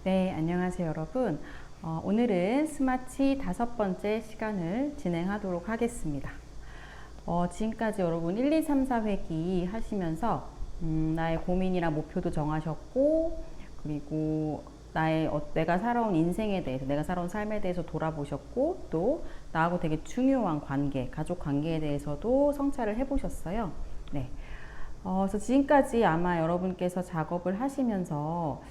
네, 안녕하세요, 여러분. 오늘은 스마치 5번째 시간을 진행하도록 하겠습니다. 지금까지 여러분 1, 2, 3, 4회기 하시면서 나의 고민이나 목표도 정하셨고, 그리고 내가 살아온 인생에 대해서, 내가 살아온 삶에 대해서 돌아보셨고, 또 나하고 되게 중요한 관계, 가족 관계에 대해서도 성찰을 해보셨어요. 네. 그래서 지금까지 아마 여러분께서 작업을 하시면서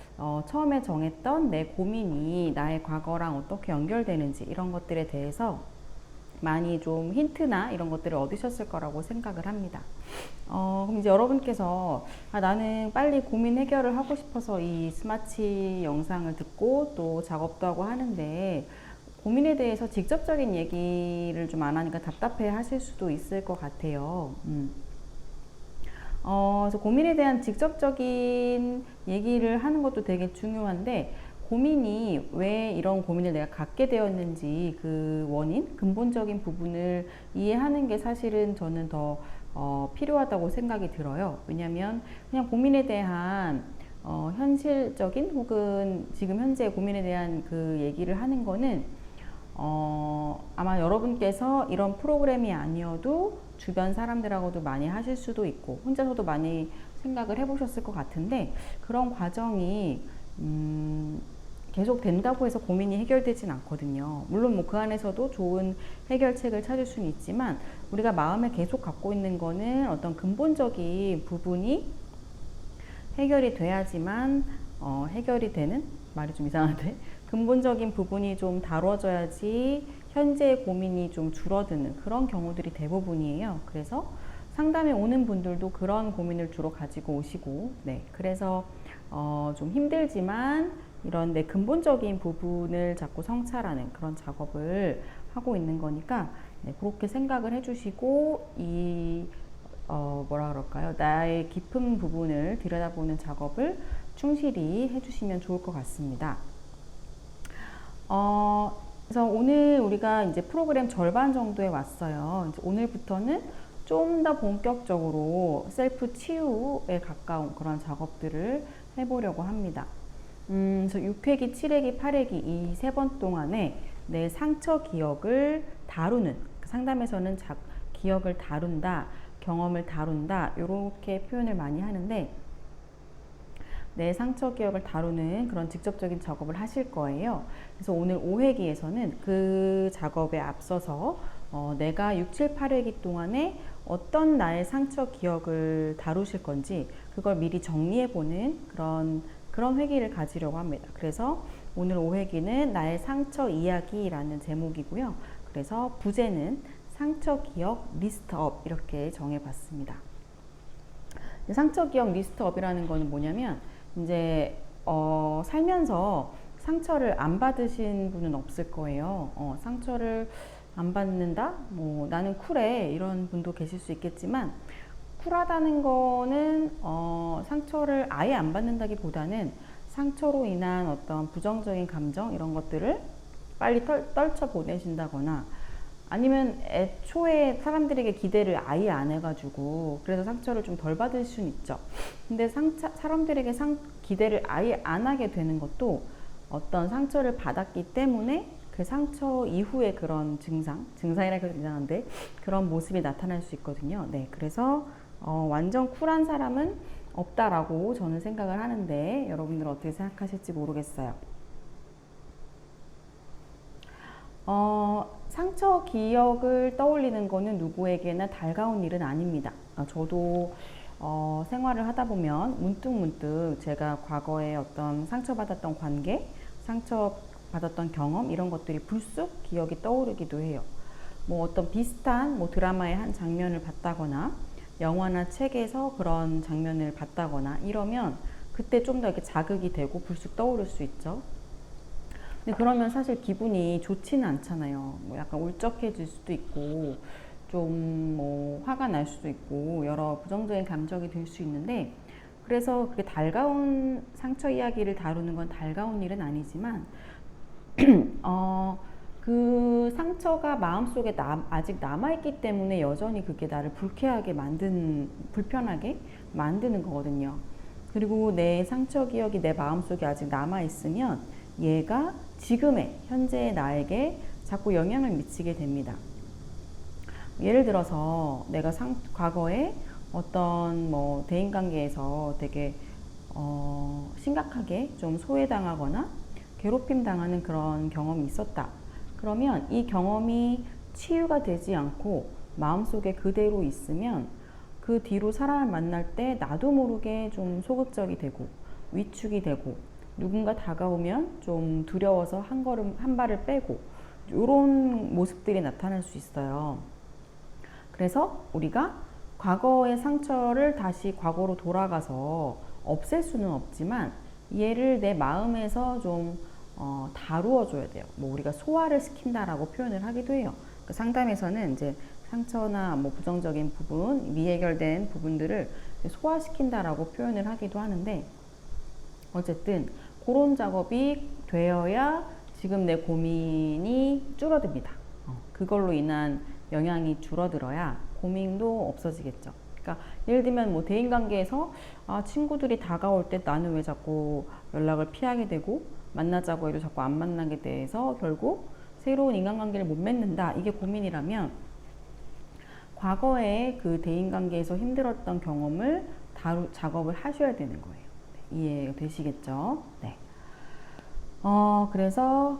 처음에 정했던 내 고민이 나의 과거랑 어떻게 연결되는지 이런 것들에 대해서 많이 좀 힌트나 이런 것들을 얻으셨을 거라고 생각을 합니다. 그럼 이제 여러분께서 나는 빨리 고민 해결을 하고 싶어서 이 스마치 영상을 듣고 또 작업도 하고 하는데 고민에 대해서 직접적인 얘기를 좀 안 하니까 답답해 하실 수도 있을 것 같아요. 그래서 고민에 대한 직접적인 얘기를 하는 것도 되게 중요한데, 고민이 왜 이런 고민을 내가 갖게 되었는지 그 원인, 근본적인 부분을 이해하는 게 사실은 저는 더 필요하다고 생각이 들어요. 왜냐하면 그냥 고민에 대한 현실적인 혹은 지금 현재 고민에 대한 그 얘기를 하는 거는 아마 여러분께서 이런 프로그램이 아니어도 주변 사람들하고도 많이 하실 수도 있고 혼자서도 많이 생각을 해보셨을 것 같은데, 그런 과정이 계속 된다고 해서 고민이 해결되진 않거든요. 물론 뭐 그 안에서도 좋은 해결책을 찾을 수는 있지만, 우리가 마음에 계속 갖고 있는 거는 어떤 근본적인 부분이 해결이 돼야지만 해결이 되는, 말이 좀 이상한데, 근본적인 부분이 좀 다뤄져야지 현재의 고민이 좀 줄어드는 그런 경우들이 대부분이에요. 그래서 상담에 오는 분들도 그런 고민을 주로 가지고 오시고, 네, 그래서 좀 힘들지만 이런 내 근본적인 부분을 자꾸 성찰하는 그런 작업을 하고 있는 거니까, 네, 그렇게 생각을 해주시고 뭐라 그럴까요? 나의 깊은 부분을 들여다보는 작업을 충실히 해주시면 좋을 것 같습니다. 그래서 오늘 우리가 이제 프로그램 절반 정도에 왔어요. 이제 오늘부터는 좀 더 본격적으로 셀프 치유에 가까운 그런 작업들을 해보려고 합니다. 그래서 6회기, 7회기, 8회기 이 3번 동안에 내 상처 기억을 다루는, 상담에서는 기억을 다룬다, 경험을 다룬다, 이렇게 표현을 많이 하는데, 내 상처 기억을 다루는 그런 직접적인 작업을 하실 거예요. 그래서 오늘 5회기에서는 그 작업에 앞서서 내가 6, 7, 8회기 동안에 어떤 나의 상처 기억을 다루실 건지 그걸 미리 정리해보는 그런 회기를 가지려고 합니다. 그래서 오늘 5회기는 나의 상처 이야기라는 제목이고요. 그래서 부제는 상처 기억 리스트업 이렇게 정해봤습니다. 상처 기억 리스트업이라는 거는 뭐냐면, 이제 살면서 상처를 안 받으신 분은 없을 거예요. 상처를 안 받는다? 뭐 나는 쿨해, 이런 분도 계실 수 있겠지만, 쿨하다는 거는 상처를 아예 안 받는다기보다는 상처로 인한 어떤 부정적인 감정 이런 것들을 빨리 떨쳐 보내신다거나, 아니면 애초에 사람들에게 기대를 아예 안 해가지고 그래서 상처를 좀 덜 받을 수는 있죠. 근데 사람들에게 기대를 아예 안 하게 되는 것도 어떤 상처를 받았기 때문에 그 상처 이후에 그런 증상이라고 해도 이상한데 그런 모습이 나타날 수 있거든요. 네, 그래서 완전 쿨한 사람은 없다라고 저는 생각을 하는데, 여러분들은 어떻게 생각하실지 모르겠어요. 상처 기억을 떠올리는 거는 누구에게나 달가운 일은 아닙니다. 저도 생활을 하다 보면 문득문득 제가 과거에 어떤 상처받았던 관계, 상처받았던 경험 이런 것들이 불쑥 기억이 떠오르기도 해요. 뭐 어떤 비슷한 드라마의 한 장면을 봤다거나 영화나 책에서 그런 장면을 봤다거나 이러면 그때 좀 더 이렇게 자극이 되고 불쑥 떠오를 수 있죠. 근데 그러면 사실 기분이 좋지는 않잖아요. 뭐 약간 울적해질 수도 있고, 좀 뭐 화가 날 수도 있고, 여러 부정적인 감정이 들 수 있는데, 그래서 그게 달가운 상처 이야기를 다루는 건 달가운 일은 아니지만, 그 상처가 마음속에 아직 남아있기 때문에 여전히 그게 나를 불편하게 만드는 거거든요. 그리고 내 상처 기억이 내 마음속에 아직 남아있으면 얘가 지금의 현재의 나에게 자꾸 영향을 미치게 됩니다. 예를 들어서 내가 과거에 어떤 뭐 대인관계에서 되게 심각하게 좀 소외당하거나 괴롭힘 당하는 그런 경험이 있었다. 그러면 이 경험이 치유가 되지 않고 마음속에 그대로 있으면 그 뒤로 사람을 만날 때 나도 모르게 좀 소극적이 되고 위축이 되고 누군가 다가오면 좀 두려워서 한 발을 빼고 이런 모습들이 나타날 수 있어요. 그래서 우리가 과거의 상처를 다시 과거로 돌아가서 없앨 수는 없지만 얘를 내 마음에서 좀 다루어 줘야 돼요. 뭐 우리가 소화를 시킨다라고 표현을 하기도 해요. 그 상담에서는 이제 상처나 뭐 부정적인 부분, 미해결된 부분들을 소화시킨다라고 표현을 하기도 하는데, 어쨌든 그런 작업이 되어야 지금 내 고민이 줄어듭니다. 그걸로 인한 영향이 줄어들어야 고민도 없어지겠죠. 그러니까 예를 들면 뭐 대인관계에서 친구들이 다가올 때 나는 왜 자꾸 연락을 피하게 되고 만나자고 해도 자꾸 안 만나게 돼서 결국 새로운 인간관계를 못 맺는다. 이게 고민이라면 과거에 그 대인관계에서 힘들었던 경험을 작업을 하셔야 되는 거예요. 네, 이해가 되시겠죠? 네. 그래서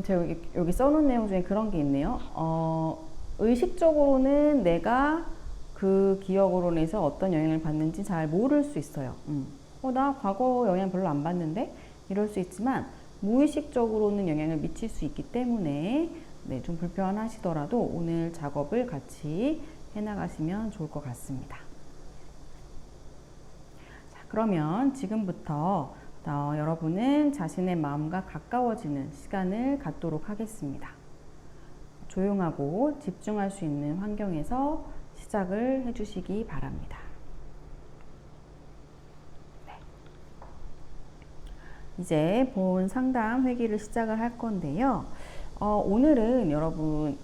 제가 여기 써놓은 내용 중에 그런 게 있네요. 의식적으로는 내가 그 기억으로 인해서 어떤 영향을 받는지 잘 모를 수 있어요. 나 과거 영향 별로 안 받는데? 이럴 수 있지만 무의식적으로는 영향을 미칠 수 있기 때문에 네, 좀 불편하시더라도 오늘 작업을 같이 해나가시면 좋을 것 같습니다. 자, 그러면 지금부터 여러분은 자신의 마음과 가까워지는 시간을 갖도록 하겠습니다. 조용하고 집중할 수 있는 환경에서 시작을 해주시기 바랍니다. 네. 이제 본 상담 회기를 시작을 할 건데요. 오늘은 여러분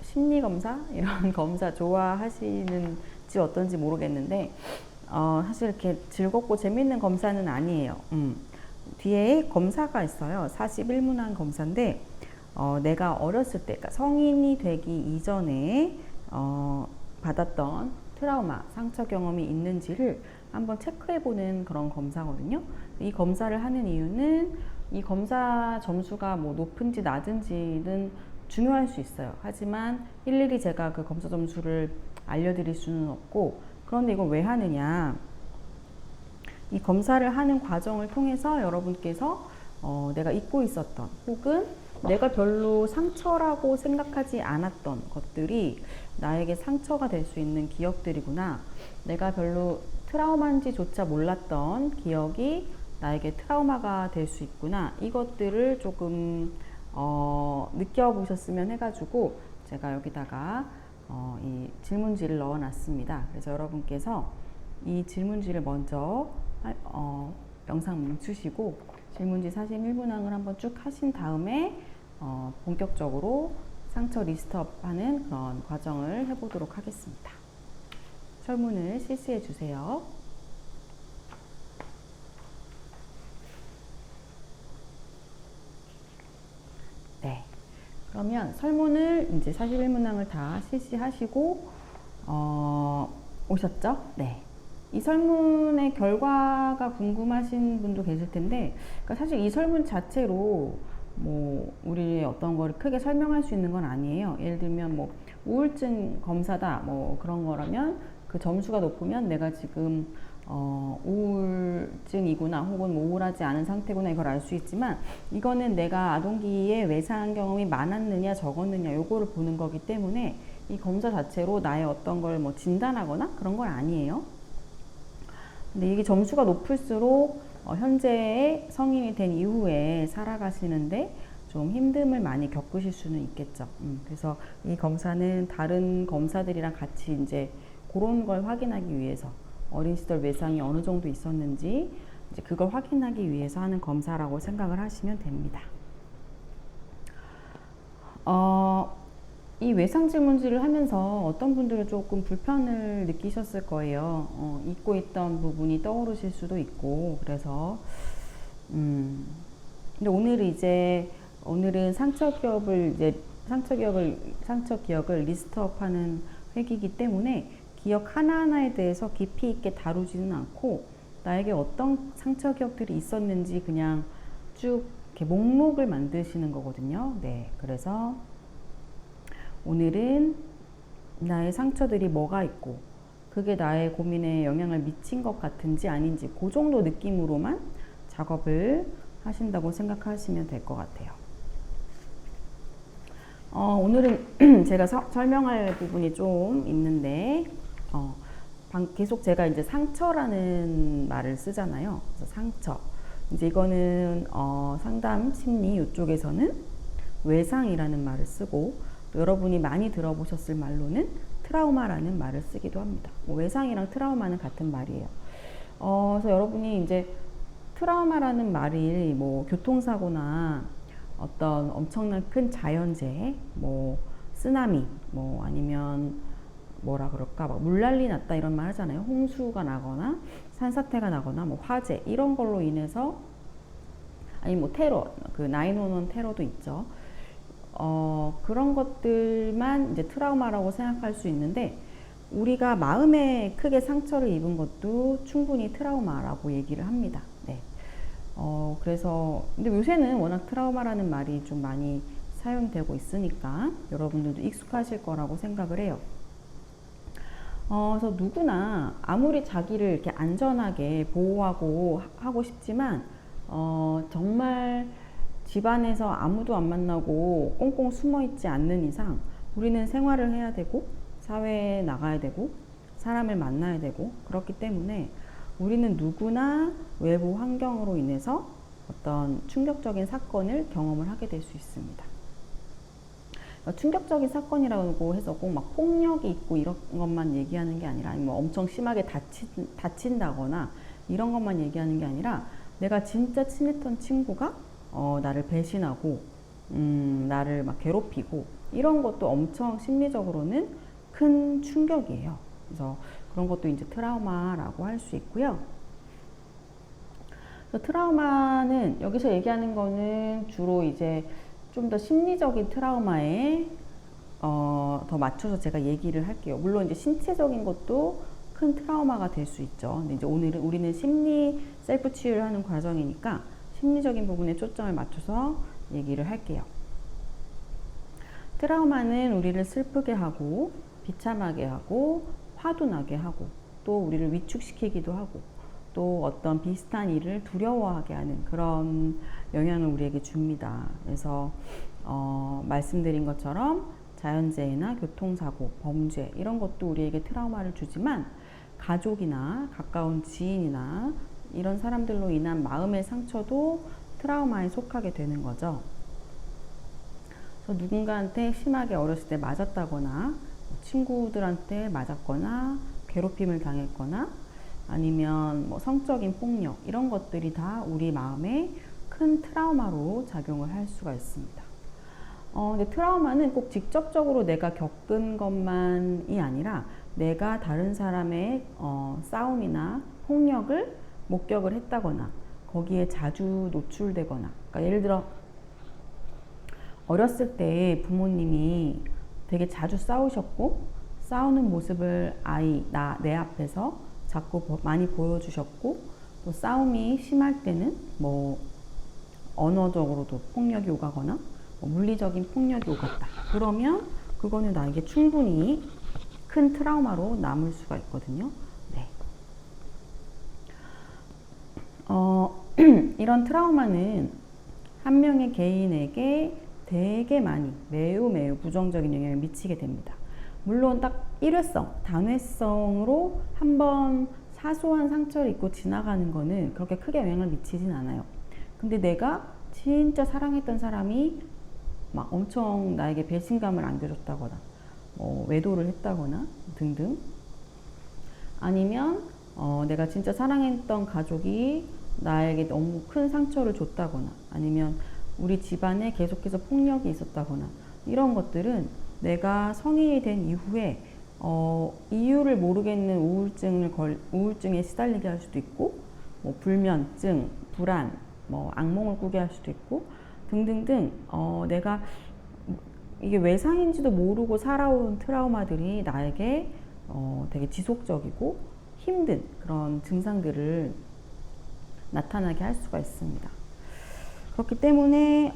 심리검사 이런 검사 좋아하시는지 어떤지 모르겠는데 사실 이렇게 즐겁고 재밌는 검사는 아니에요. 뒤에 검사가 있어요. 41문항 검사인데 내가 어렸을 때, 그러니까 성인이 되기 이전에 받았던 트라우마, 상처 경험이 있는지를 한번 체크해보는 그런 검사거든요. 이 검사를 하는 이유는 이 검사 점수가 뭐 높은지 낮은지는 중요할 수 있어요. 하지만 일일이 제가 그 검사 점수를 알려드릴 수는 없고, 그런데 이걸 왜 하느냐, 이 검사를 하는 과정을 통해서 여러분께서 내가 잊고 있었던 혹은 내가 별로 상처라고 생각하지 않았던 것들이 나에게 상처가 될 수 있는 기억들이구나, 내가 별로 트라우마인지조차 몰랐던 기억이 나에게 트라우마가 될 수 있구나, 이것들을 조금 느껴보셨으면 해가지고 제가 여기다가 이 질문지를 넣어 놨습니다. 그래서 여러분께서 이 질문지를 먼저 영상 멈추시고 질문지 41문항을 한번 쭉 하신 다음에 본격적으로 상처 리스트업 하는 그런 과정을 해보도록 하겠습니다. 설문을 실시해 주세요. 네. 그러면 설문을 이제 41문항을 다 실시하시고 오셨죠? 네. 이 설문의 결과가 궁금하신 분도 계실 텐데, 그러니까 사실 이 설문 자체로 뭐 우리의 어떤 거를 크게 설명할 수 있는 건 아니에요. 예를 들면 뭐 우울증 검사다 뭐 그런 거라면 그 점수가 높으면 내가 지금 우울증이구나 혹은 뭐 우울하지 않은 상태구나 이걸 알 수 있지만, 이거는 내가 아동기에 외상 경험이 많았느냐 적었느냐 요거를 보는 거기 때문에 이 검사 자체로 나의 어떤 걸 뭐 진단하거나 그런 건 아니에요. 근데 이게 점수가 높을수록 현재의 성인이 된 이후에 살아가시는데 좀 힘듦을 많이 겪으실 수는 있겠죠. 그래서 이 검사는 다른 검사들이랑 같이 이제 그런 걸 확인하기 위해서 어린 시절 외상이 어느 정도 있었는지 이제 그걸 확인하기 위해서 하는 검사라고 생각을 하시면 됩니다. 이 외상 질문지를 하면서 어떤 분들은 조금 불편을 느끼셨을 거예요. 잊고 있던 부분이 떠오르실 수도 있고, 그래서, 근데 오늘은 상처 기억을 리스트업하는 회기이기 때문에 기억 하나하나에 대해서 깊이 있게 다루지는 않고, 나에게 어떤 상처 기억들이 있었는지 그냥 쭉 이렇게 목록을 만드시는 거거든요. 네. 그래서 오늘은 나의 상처들이 뭐가 있고 그게 나의 고민에 영향을 미친 것 같은지 아닌지 그 정도 느낌으로만 작업을 하신다고 생각하시면 될 것 같아요. 오늘은 제가 설명할 부분이 좀 있는데 계속 제가 이제 상처라는 말을 쓰잖아요. 그래서 상처. 이제 이거는 상담 심리 이쪽에서는 외상이라는 말을 쓰고, 또 여러분이 많이 들어보셨을 말로는 트라우마라는 말을 쓰기도 합니다. 외상이랑 트라우마는 같은 말이에요. 그래서 여러분이 이제 트라우마라는 말이 뭐 교통사고나 어떤 엄청난 큰 자연재해, 뭐 쓰나미, 뭐 아니면 뭐라 그럴까, 막 물난리 났다 이런 말 하잖아요. 홍수가 나거나 산사태가 나거나 뭐 화재 이런 걸로 인해서, 아니 뭐 테러, 그 911 테러도 있죠. 그런 것들만 이제 트라우마라고 생각할 수 있는데, 우리가 마음에 크게 상처를 입은 것도 충분히 트라우마라고 얘기를 합니다. 네. 그래서 근데 요새는 워낙 트라우마라는 말이 좀 많이 사용되고 있으니까 여러분들도 익숙하실 거라고 생각을 해요. 그래서 누구나 아무리 자기를 이렇게 안전하게 보호하고 하고 싶지만 정말 집안에서 아무도 안 만나고 꽁꽁 숨어 있지 않는 이상 우리는 생활을 해야 되고 사회에 나가야 되고 사람을 만나야 되고, 그렇기 때문에 우리는 누구나 외부 환경으로 인해서 어떤 충격적인 사건을 경험을 하게 될 수 있습니다. 충격적인 사건이라고 해서 꼭 막 폭력이 있고 이런 것만 얘기하는 게 아니라, 뭐 엄청 심하게 다친다거나 이런 것만 얘기하는 게 아니라, 내가 진짜 친했던 친구가 나를 배신하고 나를 막 괴롭히고 이런 것도 엄청 심리적으로는 큰 충격이에요. 그래서 그런 것도 이제 트라우마라고 할 수 있고요. 트라우마는 여기서 얘기하는 거는 주로 이제 좀 더 심리적인 트라우마에 더 맞춰서 제가 얘기를 할게요. 물론 이제 신체적인 것도 큰 트라우마가 될 수 있죠. 근데 이제 오늘은 우리는 심리 셀프 치유를 하는 과정이니까 심리적인 부분에 초점을 맞춰서 얘기를 할게요. 트라우마는 우리를 슬프게 하고 비참하게 하고 화도 나게 하고 또 우리를 위축시키기도 하고 또 어떤 비슷한 일을 두려워하게 하는 그런 영향을 우리에게 줍니다. 그래서 말씀드린 것처럼 자연재해나 교통사고, 범죄 이런 것도 우리에게 트라우마를 주지만, 가족이나 가까운 지인이나 이런 사람들로 인한 마음의 상처도 트라우마에 속하게 되는 거죠. 그래서 누군가한테 심하게 어렸을 때 맞았다거나 친구들한테 맞았거나 괴롭힘을 당했거나 아니면 뭐 성적인 폭력 이런 것들이 다 우리 마음에 큰 트라우마로 작용을 할 수가 있습니다. 근데 트라우마는 꼭 직접적으로 내가 겪은 것만이 아니라 내가 다른 사람의 싸움이나 폭력을 목격을 했다거나 거기에 자주 노출되거나, 그러니까 예를 들어 어렸을 때 부모님이 되게 자주 싸우셨고 싸우는 모습을 내 앞에서 자꾸 많이 보여주셨고, 또 싸움이 심할 때는 뭐 언어적으로도 폭력이 오가거나 뭐 물리적인 폭력이 오갔다. 그러면 그거는 나에게 충분히 큰 트라우마로 남을 수가 있거든요. 네. 이런 트라우마는 한 명의 개인에게 되게 많이 매우 부정적인 영향을 미치게 됩니다. 물론 딱 일회성, 단회성으로 한번 사소한 상처를 입고 지나가는 거는 그렇게 크게 영향을 미치진 않아요. 근데 내가 진짜 사랑했던 사람이 막 엄청 나에게 배신감을 안겨줬다거나 외도를 했다거나 등등, 아니면 내가 진짜 사랑했던 가족이 나에게 너무 큰 상처를 줬다거나, 아니면 우리 집안에 계속해서 폭력이 있었다거나, 이런 것들은 내가 성인이 된 이후에 이유를 모르겠는 우울증에 시달리게 할 수도 있고, 뭐 불면증, 불안, 뭐 악몽을 꾸게 할 수도 있고 등등등, 내가 이게 외상인지도 모르고 살아온 트라우마들이 나에게 되게 지속적이고 힘든 그런 증상들을 나타나게 할 수가 있습니다. 그렇기 때문에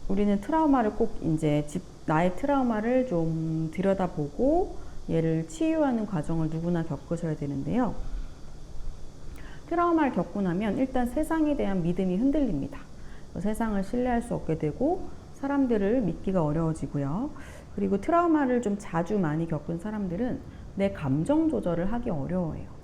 우리는 트라우마를 꼭 이제 나의 트라우마를 좀 들여다보고 얘를 치유하는 과정을 누구나 겪으셔야 되는데요. 트라우마를 겪고 나면 일단 세상에 대한 믿음이 흔들립니다. 세상을 신뢰할 수 없게 되고 사람들을 믿기가 어려워지고요. 그리고 트라우마를 좀 자주 많이 겪은 사람들은 내 감정 조절을 하기 어려워해요.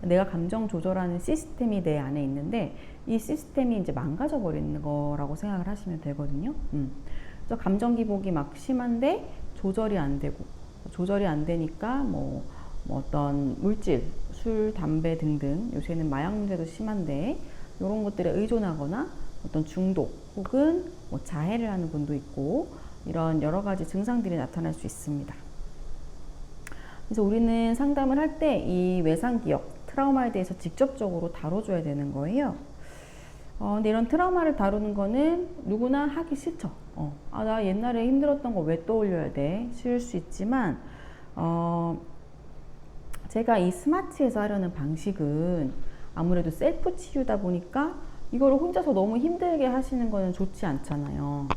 내가 감정 조절하는 시스템이 내 안에 있는데 이 시스템이 이제 망가져 버리는 거라고 생각을 하시면 되거든요. 그래서 감정 기복이 막 심한데 조절이 안 되니까 뭐 어떤 물질, 술, 담배 등등, 요새는 마약 문제도 심한데 이런 것들에 의존하거나 어떤 중독 혹은 뭐 자해를 하는 분도 있고, 이런 여러 가지 증상들이 나타날 수 있습니다. 그래서 우리는 상담을 할 때 이 외상 기억, 트라우마에 대해서 직접적으로 다뤄줘야 되는 거예요. 근데 이런 트라우마를 다루는 거는 누구나 하기 싫죠. 나 옛날에 힘들었던 거 왜 떠올려야 돼? 싫을 수 있지만, 제가 이 스마치에서 하려는 방식은 아무래도 셀프 치유다 보니까 이걸 혼자서 너무 힘들게 하시는 거는 좋지 않잖아요.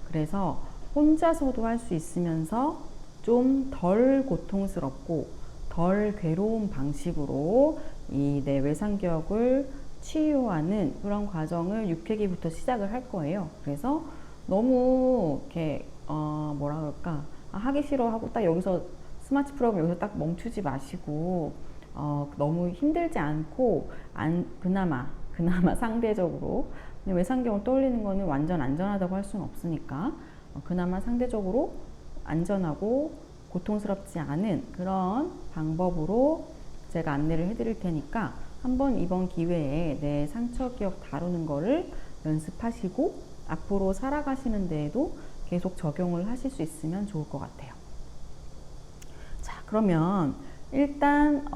그래서 혼자서도 할 수 있으면서 좀 덜 고통스럽고 덜 괴로운 방식으로 이 내 외상 기억을 치유하는 그런 과정을 6회기부터 시작을 할 거예요. 그래서 너무 이렇게 뭐라 그럴까, 하기 싫어 하고 딱 여기서 스마트 프로그램 여기서 딱 멈추지 마시고, 너무 힘들지 않고 그나마 상대적으로, 외상경을 떠올리는 거는 완전 안전하다고 할 수는 없으니까 그나마 상대적으로 안전하고 고통스럽지 않은 그런 방법으로 제가 안내를 해드릴 테니까 한번 이번 기회에 내 상처 기억 다루는 거를 연습하시고 앞으로 살아가시는 데에도 계속 적용을 하실 수 있으면 좋을 것 같아요. 자, 그러면 일단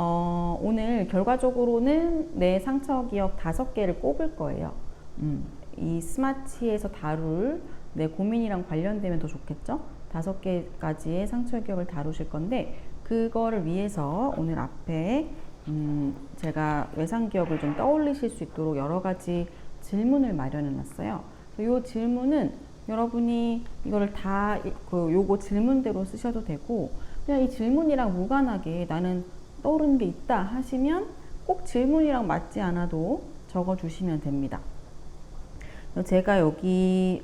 오늘 결과적으로는 내 상처 기억 5개를 꼽을 거예요. 이 스마치에서 다룰 내 고민이랑 관련되면 더 좋겠죠? 5개까지의 상처 기억을 다루실 건데, 그거를 위해서 오늘 앞에 제가 외상 기억을 좀 떠올리실 수 있도록 여러 가지 질문을 마련해 놨어요. 이 질문은 여러분이 이거를 다 요거 질문대로 쓰셔도 되고, 그냥 이 질문이랑 무관하게 나는 떠오르는 게 있다 하시면 꼭 질문이랑 맞지 않아도 적어 주시면 됩니다. 제가 여기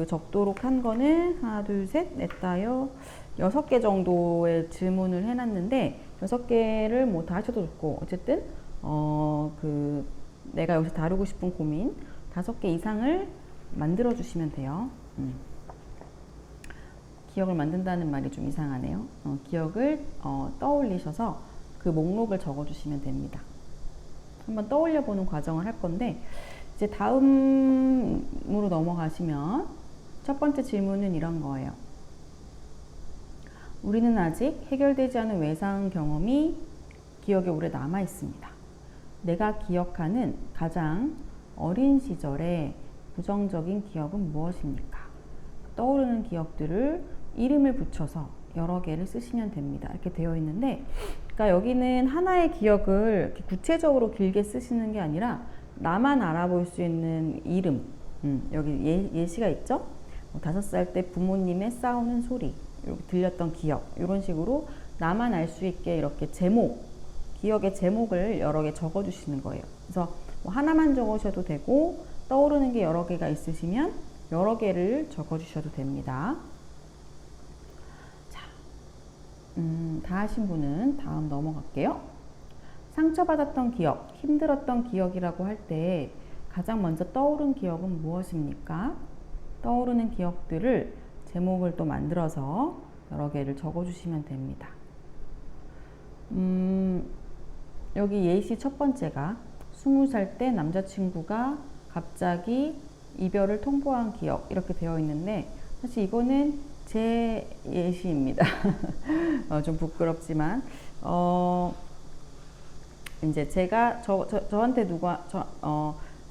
적도록 한 거는 하나, 둘, 셋, 넷, 다여 6개 정도의 질문을 해놨는데 6개를 뭐 다 하셔도 좋고, 어쨌든 내가 여기서 다루고 싶은 고민 5개 이상을 만들어 주시면 돼요. 기억을 만든다는 말이 좀 이상하네요. 기억을 떠올리셔서 그 목록을 적어 주시면 됩니다. 한번 떠올려 보는 과정을 할 건데, 이제 다음으로 넘어가시면 첫 번째 질문은 이런 거예요. 우리는 아직 해결되지 않은 외상 경험이 기억에 오래 남아 있습니다. 내가 기억하는 가장 어린 시절의 부정적인 기억은 무엇입니까? 떠오르는 기억들을 이름을 붙여서 여러 개를 쓰시면 됩니다. 이렇게 되어 있는데, 그러니까 여기는 하나의 기억을 이렇게 구체적으로 길게 쓰시는 게 아니라 나만 알아볼 수 있는 이름, 여기 예시가 있죠? 5살 때 부모님의 싸우는 소리, 이렇게 들렸던 기억, 이런 식으로 나만 알 수 있게 이렇게 기억의 제목을 여러 개 적어 주시는 거예요. 그래서 뭐 하나만 적으셔도 되고, 떠오르는 게 여러 개가 있으시면 여러 개를 적어 주셔도 됩니다. 자, 다 하신 분은 다음 넘어갈게요. 상처받았던 기억, 힘들었던 기억이라고 할 때 가장 먼저 떠오른 기억은 무엇입니까? 떠오르는 기억들을 제목을 또 만들어서 여러 개를 적어주시면 됩니다. 여기 예시 첫 번째가 20살 때 남자친구가 갑자기 이별을 통보한 기억, 이렇게 되어 있는데 사실 이거는 제 예시입니다. 좀 부끄럽지만, 이제 제가 저한테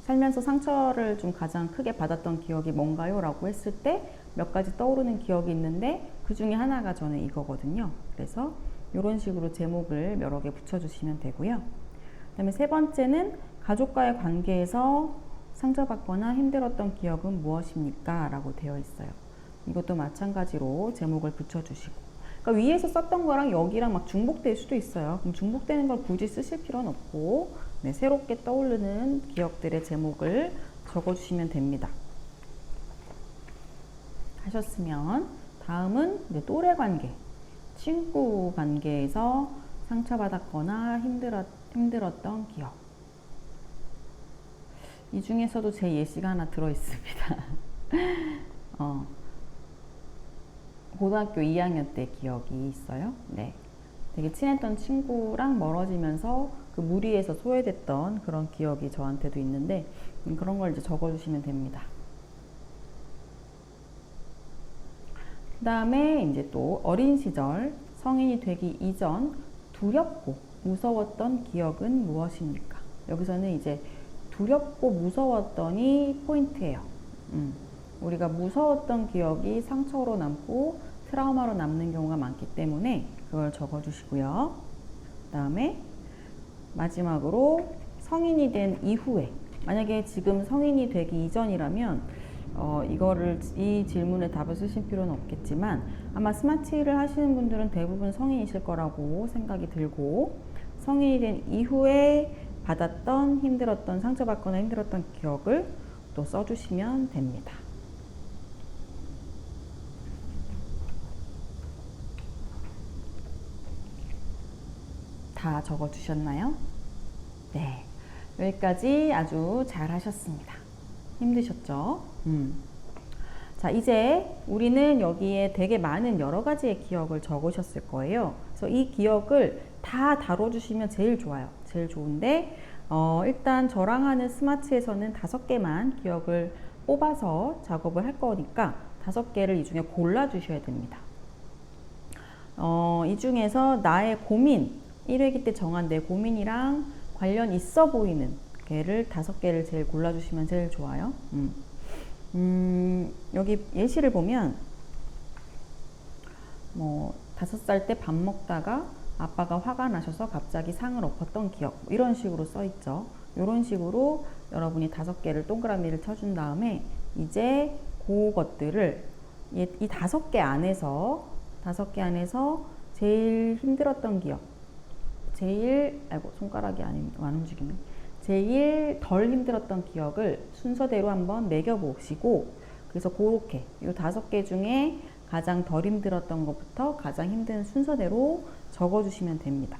살면서 상처를 좀 가장 크게 받았던 기억이 뭔가요? 라고 했을 때 몇 가지 떠오르는 기억이 있는데 그 중에 하나가 저는 이거거든요. 그래서 이런 식으로 제목을 여러 개 붙여주시면 되고요. 그 다음에 세 번째는 가족과의 관계에서 상처받거나 힘들었던 기억은 무엇입니까? 라고 되어 있어요. 이것도 마찬가지로 제목을 붙여주시고, 그러니까 위에서 썼던 거랑 여기랑 막 중복될 수도 있어요. 그럼 중복되는 걸 굳이 쓰실 필요는 없고, 네, 새롭게 떠오르는 기억들의 제목을 적어주시면 됩니다. 하셨으면 다음은 이제 또래 관계, 친구 관계에서 상처받았거나 힘들었던 기억. 이 중에서도 제 예시가 하나 들어있습니다. 고등학교 2학년 때 기억이 있어요. 네. 되게 친했던 친구랑 멀어지면서 그 무리에서 소외됐던 그런 기억이 저한테도 있는데, 그런 걸 이제 적어주시면 됩니다. 그 다음에 이제 또 어린 시절 성인이 되기 이전 두렵고 무서웠던 기억은 무엇입니까? 여기서는 이제 두렵고 무서웠던이 포인트예요. 우리가 무서웠던 기억이 상처로 남고 트라우마로 남는 경우가 많기 때문에 그걸 적어주시고요. 그 다음에 마지막으로 성인이 된 이후에, 만약에 지금 성인이 되기 이전이라면 이 질문에 답을 쓰실 필요는 없겠지만 아마 스마치를 하시는 분들은 대부분 성인이실 거라고 생각이 들고, 성인이 된 이후에 받았던 힘들었던 상처받거나 힘들었던 기억을 또 써주시면 됩니다. 다 적어주셨나요? 네, 여기까지 아주 잘 하셨습니다. 힘드셨죠? 자, 이제 우리는 여기에 되게 많은 여러 가지의 기억을 적으셨을 거예요. 그래서 이 기억을 다 다뤄주시면 제일 좋아요. 제일 좋은데, 일단 저랑 하는 스마치에서는 5개만 기억을 뽑아서 작업을 할 거니까 5개를 이 중에 골라주셔야 됩니다. 이 중에서 나의 고민, 1회기 때 정한 내 고민이랑 관련 있어 보이는 개를 5개를 제일 골라주시면 제일 좋아요. 여기 예시를 보면 5살 때 밥 먹다가 아빠가 화가 나셔서 갑자기 상을 엎었던 기억, 이런 식으로 써 있죠. 이런 식으로 여러분이 5개를 동그라미를 쳐준 다음에 이제 그것들을 이 5개 안에서 제일 힘들었던 기억, 손가락이 안 움직이네. 제일 덜 힘들었던 기억을 순서대로 한번 매겨보시고, 그래서 그렇게 이 5개 중에 가장 덜 힘들었던 것부터 가장 힘든 순서대로 적어주시면 됩니다.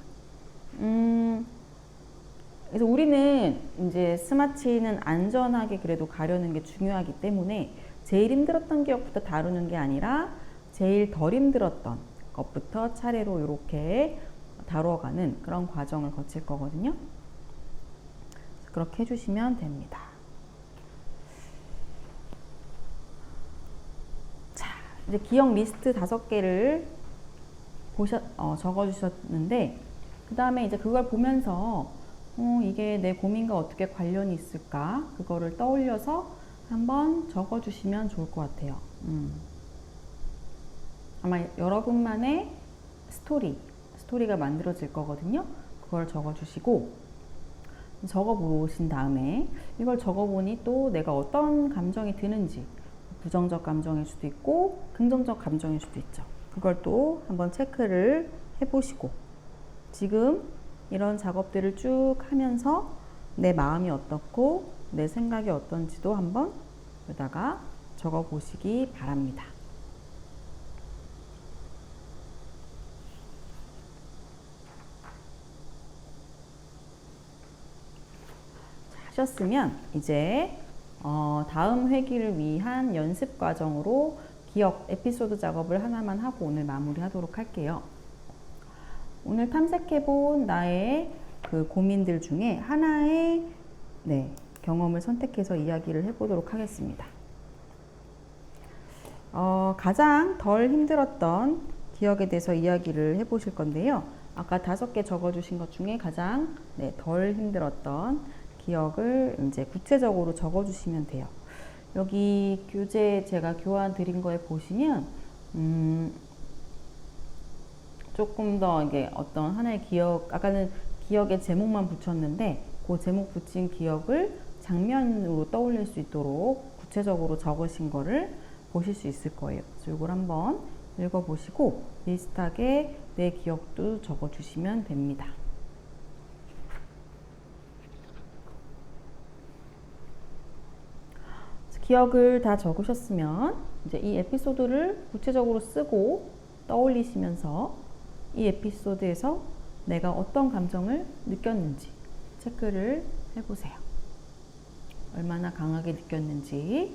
그래서 우리는 이제 스마치는 안전하게 그래도 가려는 게 중요하기 때문에 제일 힘들었던 기억부터 다루는 게 아니라 제일 덜 힘들었던 것부터 차례로 이렇게 다뤄가는 그런 과정을 거칠 거거든요. 그렇게 해주시면 됩니다. 자, 이제 기억 리스트 5개를 적어주셨는데, 그 다음에 이제 그걸 보면서 이게 내 고민과 어떻게 관련이 있을까? 그거를 떠올려서 한번 적어주시면 좋을 것 같아요. 아마 여러분만의 스토리가 만들어질 거거든요. 그걸 적어주시고, 적어보신 다음에 이걸 적어보니 또 내가 어떤 감정이 드는지, 부정적 감정일 수도 있고 긍정적 감정일 수도 있죠. 그걸 또 한번 체크를 해보시고, 지금 이런 작업들을 쭉 하면서 내 마음이 어떻고 내 생각이 어떤지도 한번 여기다가 적어보시기 바랍니다. 하셨으면 이제 다음 회기를 위한 연습 과정으로 기억 에피소드 작업을 하나만 하고 오늘 마무리하도록 할게요. 오늘 탐색해본 나의 그 고민들 중에 하나의 경험을 선택해서 이야기를 해보도록 하겠습니다. 가장 덜 힘들었던 기억에 대해서 이야기를 해보실 건데요. 아까 5개 적어주신 것 중에 가장 덜 힘들었던 기억을 이제 구체적으로 적어주시면 돼요. 여기 교재 제가 교환 드린 거에 보시면 조금 더 이게 어떤 하나의 기억, 아까는 기억의 제목만 붙였는데 그 제목 붙인 기억을 장면으로 떠올릴 수 있도록 구체적으로 적으신 거를 보실 수 있을 거예요. 그래서 이걸 한번 읽어보시고 비슷하게 내 기억도 적어주시면 됩니다. 기억을 다 적으셨으면 이제 이 에피소드를 구체적으로 쓰고 떠올리시면서 이 에피소드에서 내가 어떤 감정을 느꼈는지 체크를 해보세요. 얼마나 강하게 느꼈는지,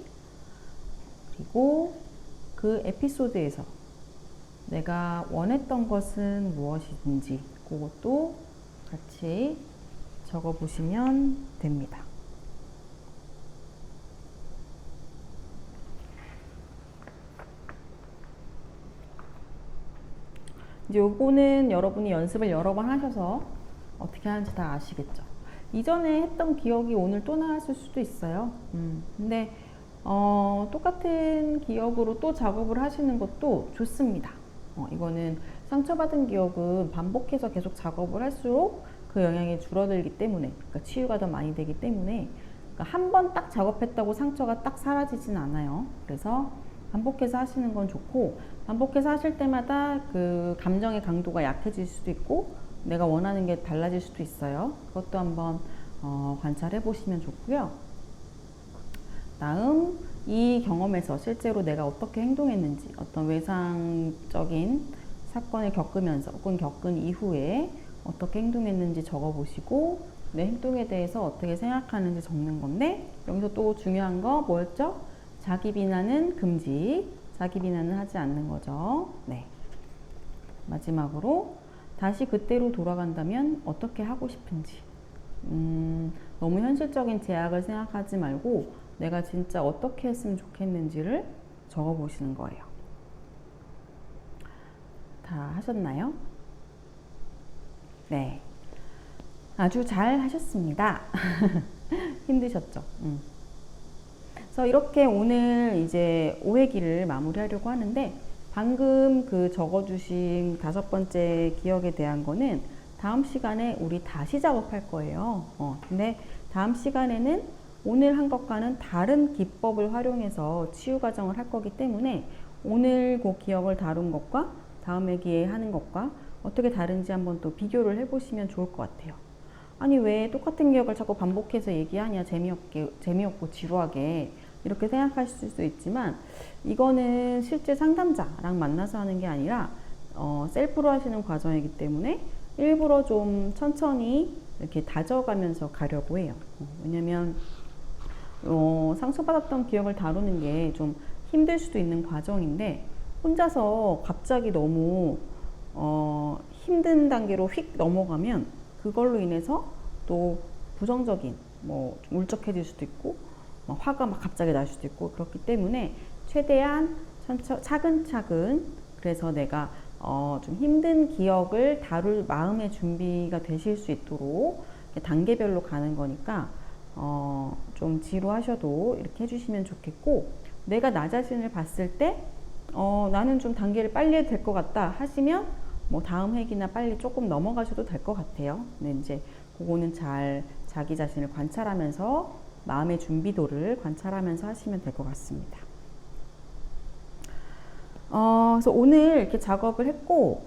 그리고 그 에피소드에서 내가 원했던 것은 무엇인지 그것도 같이 적어보시면 됩니다. 이제 요거는 여러분이 연습을 여러 번 하셔서 어떻게 하는지 다 아시겠죠. 이전에 했던 기억이 오늘 또 나왔을 수도 있어요. 근데 똑같은 기억으로 또 작업을 하시는 것도 좋습니다. 이거는 상처받은 기억은 반복해서 계속 작업을 할수록 그 영향이 줄어들기 때문에, 그러니까 치유가 더 많이 되기 때문에, 그러니까 한 번 딱 작업했다고 상처가 딱 사라지진 않아요. 그래서 반복해서 하시는 건 좋고, 반복해서 하실 때마다 그 감정의 강도가 약해질 수도 있고 내가 원하는 게 달라질 수도 있어요. 그것도 한번 관찰해 보시면 좋고요. 다음, 이 경험에서 실제로 내가 어떻게 행동했는지, 어떤 외상적인 사건을 겪으면서 혹은 겪은 이후에 어떻게 행동했는지 적어보시고 내 행동에 대해서 어떻게 생각하는지 적는 건데, 여기서 또 중요한 거 뭐였죠? 자기 비난은 금지. 자기 비난은 하지 않는 거죠. 네. 마지막으로 다시 그때로 돌아간다면 어떻게 하고 싶은지. 너무 현실적인 제약을 생각하지 말고 내가 진짜 어떻게 했으면 좋겠는지를 적어보시는 거예요. 다 하셨나요? 네. 아주 잘 하셨습니다. 힘드셨죠? 그래서 이렇게 오늘 이제 5회기를 마무리하려고 하는데, 방금 그 적어주신 5번째 기억에 대한 거는 다음 시간에 우리 다시 작업할 거예요. 근데 다음 시간에는 오늘 한 것과는 다른 기법을 활용해서 치유 과정을 할 거기 때문에 오늘 그 기억을 다룬 것과 다음 회기에 하는 것과 어떻게 다른지 한번 또 비교를 해보시면 좋을 것 같아요. 아니 왜 똑같은 기억을 자꾸 반복해서 얘기하냐, 재미없고 지루하게 이렇게 생각하실 수도 있지만, 이거는 실제 상담자랑 만나서 하는 게 아니라 셀프로 하시는 과정이기 때문에 일부러 좀 천천히 이렇게 다져가면서 가려고 해요. 왜냐면 상처받았던 기억을 다루는 게 좀 힘들 수도 있는 과정인데, 혼자서 갑자기 너무 힘든 단계로 휙 넘어가면 그걸로 인해서 또 부정적인 뭐 울적해질 수도 있고 화가 막 갑자기 날 수도 있고, 그렇기 때문에 최대한 차근차근, 그래서 내가 좀 힘든 기억을 다룰 마음의 준비가 되실 수 있도록 단계별로 가는 거니까 좀 지루하셔도 이렇게 해주시면 좋겠고, 내가 나 자신을 봤을 때 나는 좀 단계를 빨리 해도 될 것 같다 하시면 뭐 다음 회기나 빨리 조금 넘어가셔도 될 것 같아요. 근데 이제 그거는 잘 자기 자신을 관찰하면서 마음의 준비도를 관찰하면서 하시면 될 것 같습니다. 그래서 오늘 이렇게 작업을 했고,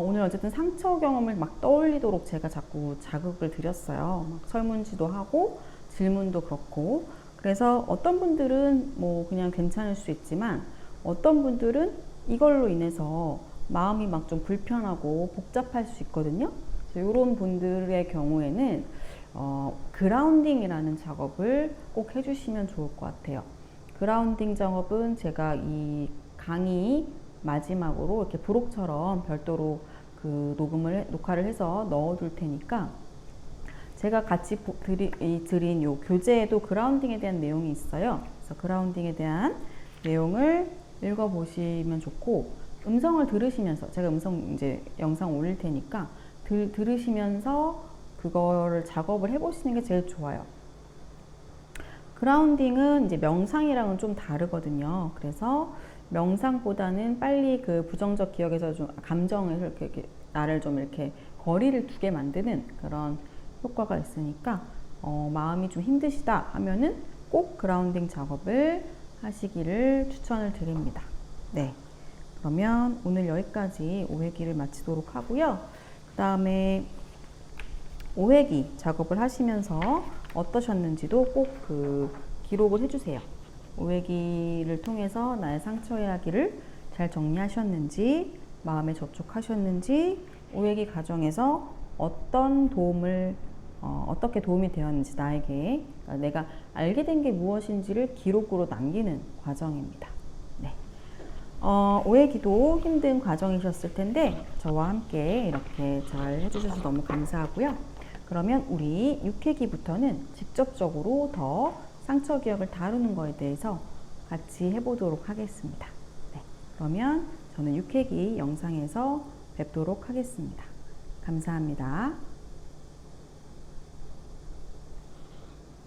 오늘 어쨌든 상처 경험을 막 떠올리도록 제가 자꾸 자극을 드렸어요. 막 설문지도 하고 질문도 그렇고. 그래서 어떤 분들은 뭐 그냥 괜찮을 수 있지만 어떤 분들은 이걸로 인해서 마음이 막 좀 불편하고 복잡할 수 있거든요. 그래서 이런 분들의 경우에는 그라운딩이라는 작업을 꼭 해주시면 좋을 것 같아요. 그라운딩 작업은 제가 이 강의 마지막으로 이렇게 부록처럼 별도로 그 녹화를 해서 넣어둘 테니까, 제가 같이 드린 요 교재에도 그라운딩에 대한 내용이 있어요. 그래서 그라운딩에 대한 내용을 읽어보시면 좋고, 음성을 들으시면서, 제가 음성 이제 영상 올릴 테니까 들으시면서 그거를 작업을 해보시는 게 제일 좋아요. 그라운딩은 이제 명상이랑은 좀 다르거든요. 그래서 명상보다는 빨리 그 부정적 기억에서 좀 감정에서 이렇게 나를 좀 이렇게 거리를 두게 만드는 그런 효과가 있으니까 마음이 좀 힘드시다 하면은 꼭 그라운딩 작업을 하시기를 추천을 드립니다. 네. 그러면 오늘 여기까지 5회기를 마치도록 하고요. 그 다음에 5회기 작업을 하시면서 어떠셨는지도 꼭 그 기록을 해주세요. 5회기를 통해서 나의 상처 이야기를 잘 정리하셨는지, 마음에 접촉하셨는지, 5회기 과정에서 어떻게 도움이 되었는지 나에게, 그러니까 내가 알게 된 게 무엇인지를 기록으로 남기는 과정입니다. 네. 5회기도 힘든 과정이셨을 텐데 저와 함께 이렇게 잘 해주셔서 너무 감사하고요. 그러면 우리 6회기부터는 직접적으로 더 상처 기억을 다루는 거에 대해서 같이 해보도록 하겠습니다. 네, 그러면 저는 6회기 영상에서 뵙도록 하겠습니다. 감사합니다.